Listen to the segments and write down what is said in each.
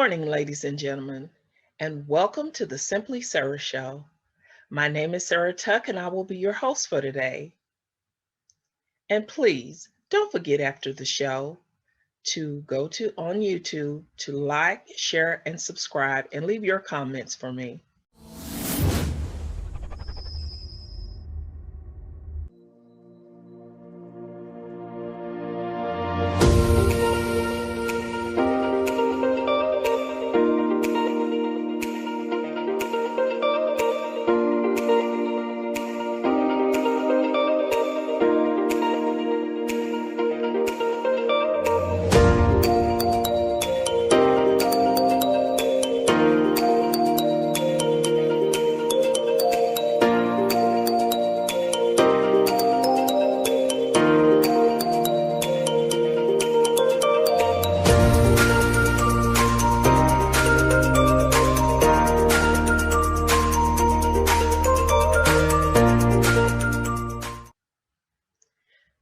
morning, ladies and gentlemen, and welcome to the Simply Sarah Show. My name is Sarah Tuck, and I will be your host for today. And please don't forget after the show to go to on YouTube to like, share, and subscribe, and leave your comments for me.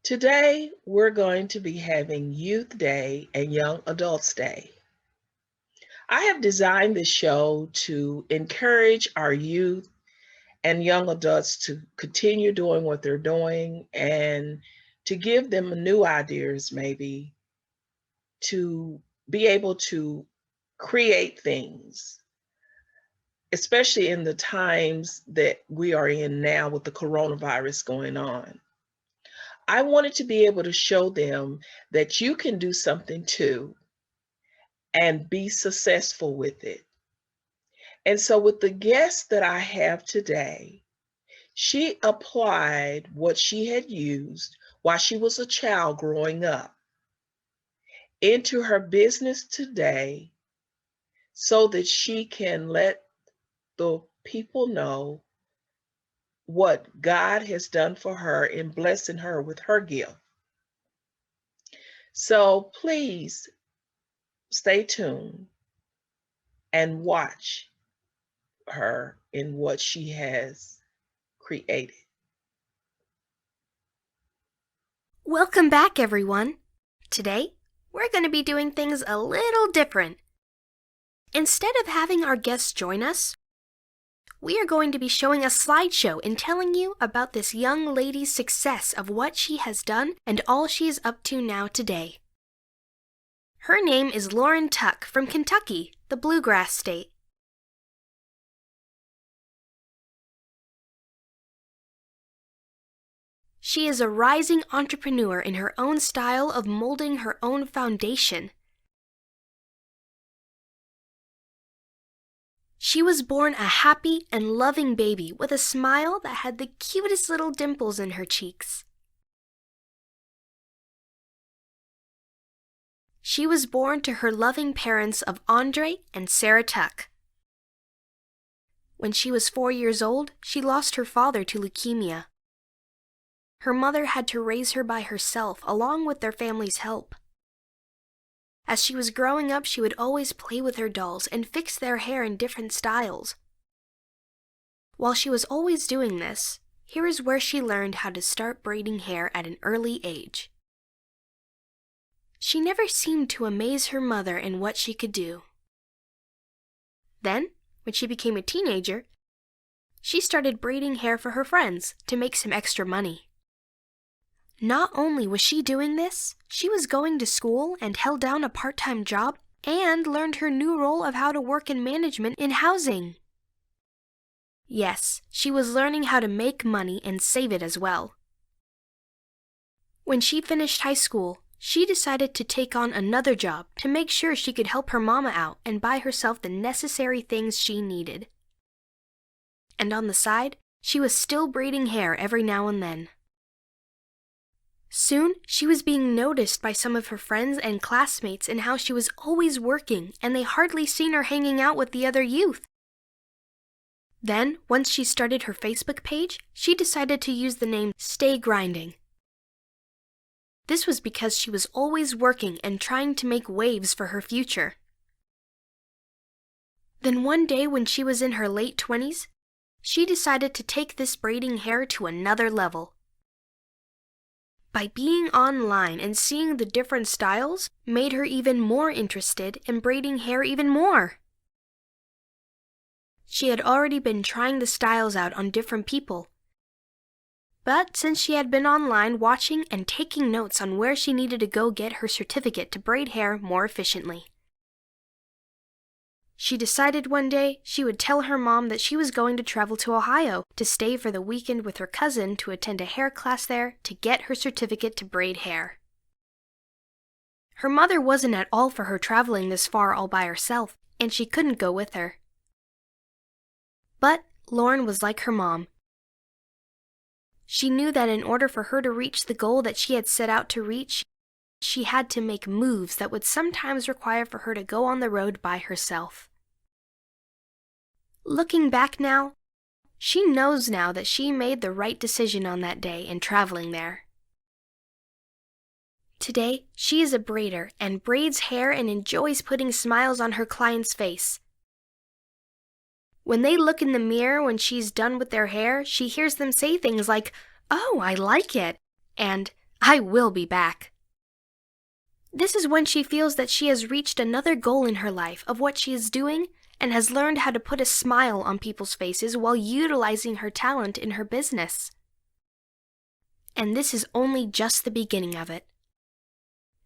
Today, we're going to be having Youth Day and Young Adults Day. I have designed this show to encourage our youth and young adults to continue doing what they're doing and to give them new ideas, maybe to be able to create things, especially in the times that we are in now with the coronavirus going on. I wanted to be able to show them that you can do something too and be successful with it. And so, with the guest that I have today, she applied what she had used while she was a child growing up into her business today so that she can let the people know what God has done for her in blessing her with her gift. So please stay tuned and watch her in what she has created. Welcome back, everyone. Today, we're going to be doing things a little different. Instead of having our guests join us, we are going to be showing a slideshow and telling you about this young lady's success of what she has done and all she is up to now today. Her name is Lauren Tuck from Kentucky, the Bluegrass State. She is a rising entrepreneur in her own style of molding her own foundation. She was born a happy and loving baby with a smile that had the cutest little dimples in her cheeks. She was born to her loving parents of Andre and Sarah Tuck. When she was 4 years old, she lost her father to leukemia. Her mother had to raise her by herself along with their family's help. As she was growing up, she would always play with her dolls and fix their hair in different styles. While she was always doing this, here is where she learned how to start braiding hair at an early age. She never seemed to amaze her mother in what she could do. Then, when she became a teenager, she started braiding hair for her friends to make some extra money. Not only was she doing this, she was going to school and held down a part-time job and learned her new role of how to work in management in housing. Yes, she was learning how to make money and save it as well. When she finished high school, she decided to take on another job to make sure she could help her mama out and buy herself the necessary things she needed. And on the side, she was still braiding hair every now and then. Soon, she was being noticed by some of her friends and classmates in how she was always working, and they hardly seen her hanging out with the other youth. Then, once she started her Facebook page, she decided to use the name Stay Grinding. This was because she was always working and trying to make waves for her future. Then one day when she was in her late 20s, she decided to take this braiding hair to another level. By being online and seeing the different styles made her even more interested in braiding hair even more. She had already been trying the styles out on different people. But since she had been online watching and taking notes on where she needed to go get her certificate to braid hair more efficiently, she decided one day she would tell her mom that she was going to travel to Ohio to stay for the weekend with her cousin to attend a hair class there to get her certificate to braid hair. Her mother wasn't at all for her traveling this far all by herself, and she couldn't go with her. But Lauren was like her mom. She knew that in order for her to reach the goal that she had set out to reach, she had to make moves that would sometimes require for her to go on the road by herself. Looking back now, she knows now that she made the right decision on that day in traveling there. Today, she is a braider and braids hair and enjoys putting smiles on her clients' face. When they look in the mirror when she's done with their hair, she hears them say things like, "Oh, I like it," and "I will be back." This is when she feels that she has reached another goal in her life of what she is doing and has learned how to put a smile on people's faces while utilizing her talent in her business. And this is only just the beginning of it.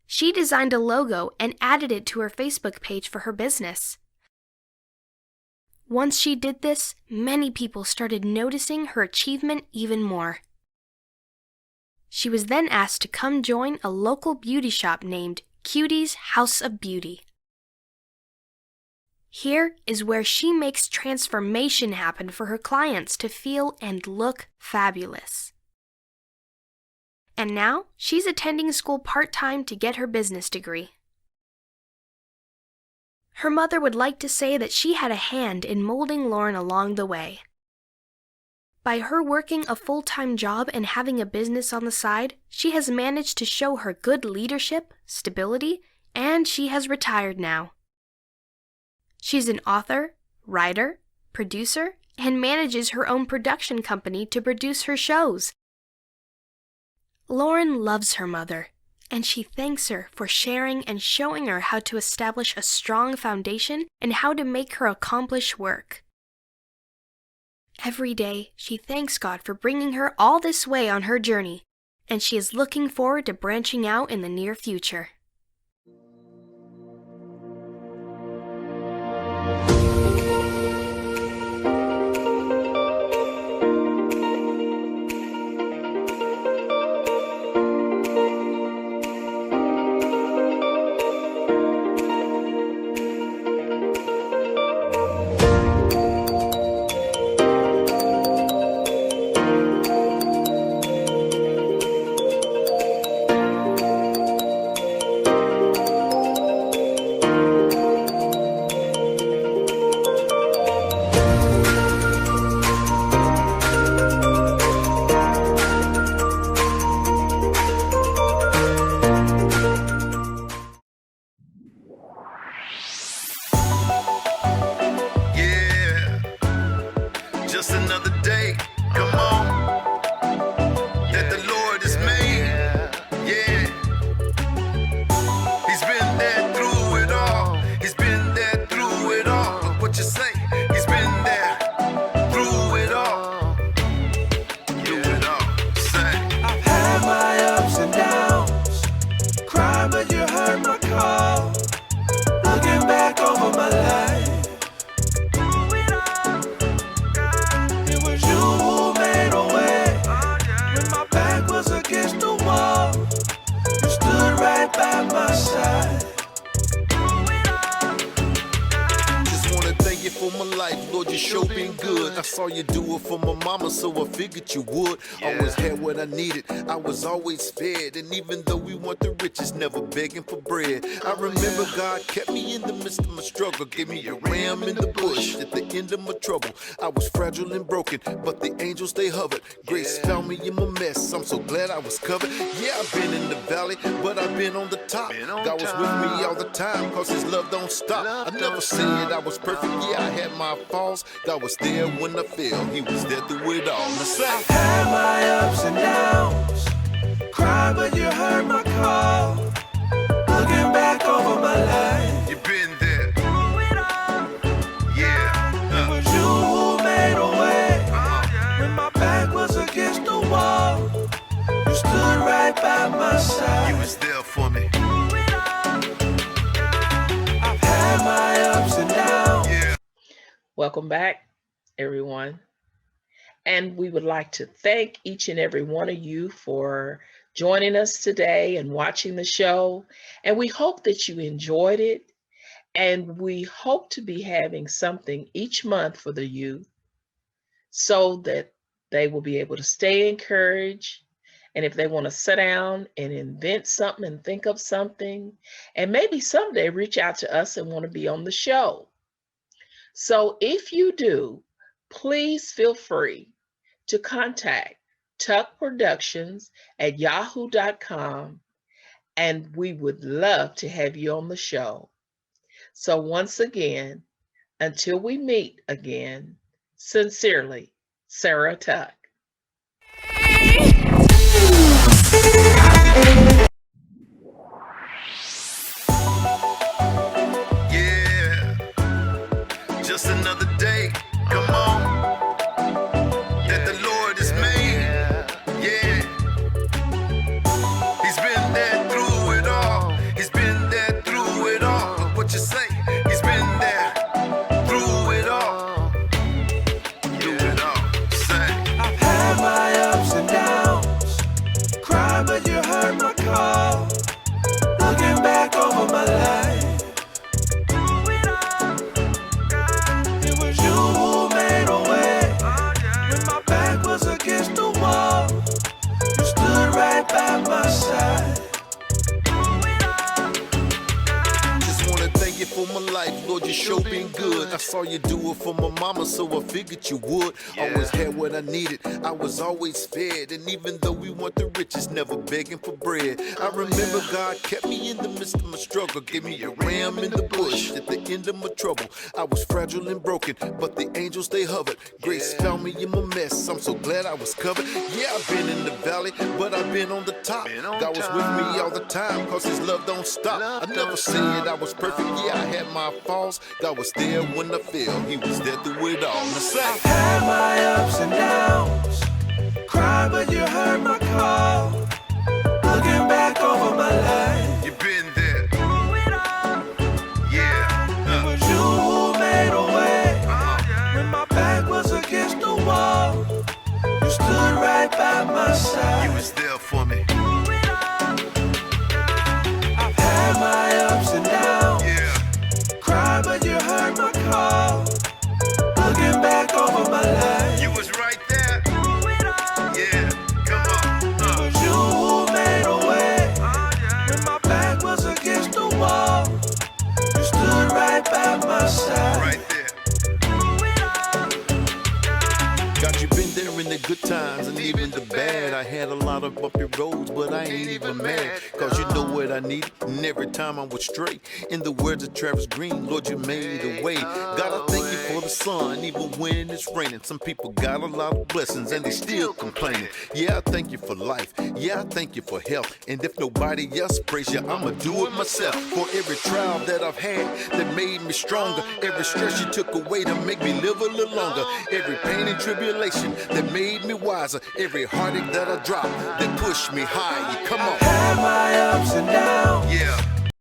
She designed a logo and added it to her Facebook page for her business. Once she did this, many people started noticing her achievement even more. She was then asked to come join a local beauty shop named Cutie's House of Beauty. Here is where she makes transformation happen for her clients to feel and look fabulous. And now, she's attending school part-time to get her business degree. Her mother would like to say that she had a hand in molding Lauren along the way. By her working a full-time job and having a business on the side, she has managed to show her good leadership, stability, and she has retired now. She's an author, writer, producer, and manages her own production company to produce her shows. Lauren loves her mother, and she thanks her for sharing and showing her how to establish a strong foundation and how to make her accomplish work. Every day, she thanks God for bringing her all this way on her journey, and she is looking forward to branching out in the near future. Just another day, come on, that the Lord has made, yeah. He's been there through it all, he's been there through it all. What you say? He's been there through it all, through it all. Say, I've had my ups and downs, cried but you heard my call. Looking back over my life, against the wall, you stood right by my side. just wanna thank you for my life, Lord, you sure been good. I saw you do it for my mama, so I figured you would. Always had what I needed, I was always fed. And even though we weren't the richest, never begging for bread. I remember God kept me in the midst of my struggle, gave me a ram in the bush at the end of my trouble. I was fragile and broken, but the angels, they hovered. Grace found me in my mess, I'm so glad I was covered. Yeah, I've been in the valley, but I've been on the top. God was with me all the time, cause his love don't stop. I never said I was perfect, yeah, I had my faults. God was there when I fell, he was there through it all. Now say, I've had my ups and downs, Cry, but you heard my call. Looking back over my life, You've been there. through it all, Yeah. it was you who made a way. When my back was against the wall, you stood right by my side. You was there for me. Through it all, I've had my ups and downs. Yeah. Welcome back, everyone. And we would like to thank each and every one of you for joining us today and watching the show. And we hope that you enjoyed it. And we hope to be having something each month for the youth so that they will be able to stay encouraged. And if they want to sit down and invent something and think of something, and maybe someday reach out to us and want to be on the show. So if you do, please feel free to contact Tuck Productions at yahoo.com, and we would love to have you on the show. So once again, until we meet again, sincerely, Sarah Tuck. Yeah. Just another day. Come on. That the Lord has made. Yeah. He's been there through it all. He's been there through it all. Look what you say. He's been there through it all. Through it all. Say. I've had my ups and downs. Cry, but you heard my call. Looking back over my life, through it all, it was you who made a way. When my back was against the wall, you stood right by my side. Through it all, Just wanna thank you for my life, Lord, you sure been good. I saw you do it for my mama, so I figured you would. Always had what I needed, I was always fed. And even though we weren't the richest, never begging for bread. I remember God kept me in the midst of my struggle, gave me a ram in the bush at the end of my trouble. I was fragile and broken, but the angels they hovered. Grace found me in my mess, I'm so glad I was covered. Yeah, I've been in the valley, but I've been on the top. God was with me all the time, cause his love don't stop. I never said I was perfect, yeah, I had my faults. God was there when I fell, he was there through it all. Now say, I've had my ups and downs. Cry, but you heard my call. Looking back over my life, you've been there. through it all, Yeah. it was you who made a way. When my back was against the wall, you stood right by my side. You was there for me. Through it all, I've had my ups and downs. Yeah. Cry, but you heard my call. Looking back over my life, You was right there. through it all, Yeah. Come on. it was you who made a way. When my back was against the wall, you stood right by my side. Right there. Through it all, God, you been there in the good times and even the bad. I had a lot of bumpy roads, but I ain't even mad. Cause you know what I need, and every time I was straight. In the words of Travis Green, Lord, you made a way. God, I thank you for the sun, even when it's raining. Some people got a lot of blessings and they still complaining. Yeah, I thank you for life. Yeah, I thank you for health. And if nobody else praise you, I'ma do it myself. For every trial that I've had that made me stronger. Every stress you took away to make me live a little longer. Every pain and tribulation that made me wiser. Every heartache that I dropped that pushed me higher. Come on. had my